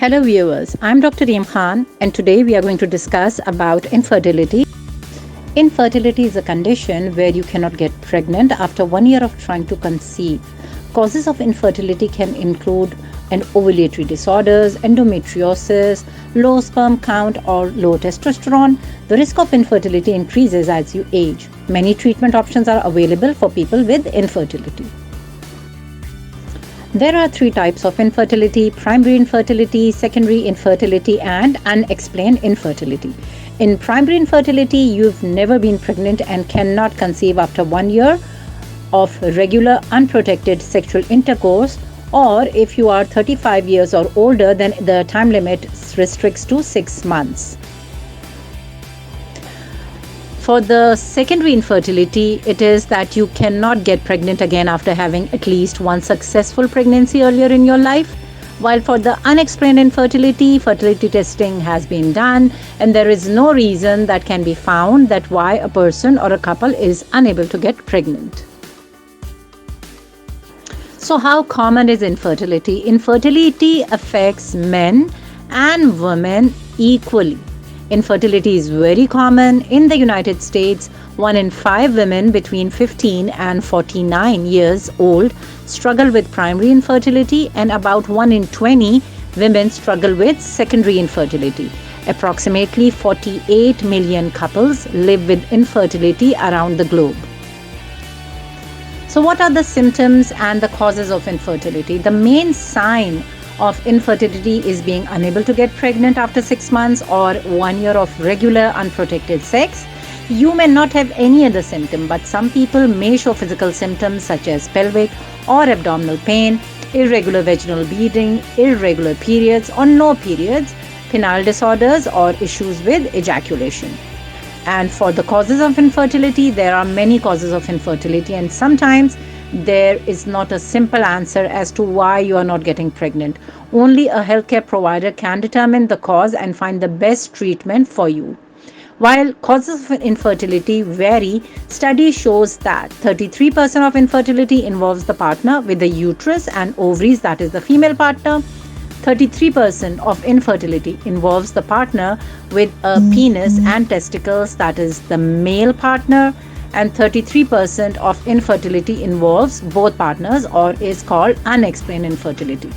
Hello viewers, I'm Dr. Reem Khan and today we are going to discuss about infertility. Infertility is a condition where you cannot get pregnant after 1 year of trying to conceive. Causes of infertility can include ovulatory disorders, endometriosis, low sperm count or low testosterone. The risk of infertility increases as you age. Many treatment options are available for people with infertility. There are 3 types of infertility: primary infertility, secondary infertility, and unexplained infertility. In primary infertility, you've never been pregnant and cannot conceive after 1 year of regular unprotected sexual intercourse, or if you are 35 years or older, then the time limit restricts to 6 months. For the secondary infertility, it is that you cannot get pregnant again after having at least one successful pregnancy earlier in your life. While for the unexplained infertility, fertility testing has been done and there is no reason that can be found that why a person or a couple is unable to get pregnant. So how common is infertility? Infertility affects men and women equally. Infertility is very common. In the United States, 1 in 5 women between 15 and 49 years old struggle with primary infertility, and about 1 in 20 women struggle with secondary infertility. Approximately 48 million couples live with infertility around the globe. So what are the symptoms and the causes of infertility? The main sign of infertility is being unable to get pregnant after 6 months or 1 year of regular unprotected sex. You may not have any other symptom, but some people may show physical symptoms such as pelvic or abdominal pain, irregular vaginal bleeding, irregular periods or no periods, penile disorders or issues with ejaculation. And for the causes of infertility, there are many causes of infertility, and sometimes there is not a simple answer as to why you are not getting pregnant. Only a healthcare provider can determine the cause and find the best treatment for you. While causes of infertility vary, study shows that 33% of infertility involves the partner with the uterus and ovaries, that is the female partner. 33% of infertility involves the partner with a penis and testicles, that is the male partner. And 33% of infertility involves both partners or is called unexplained infertility.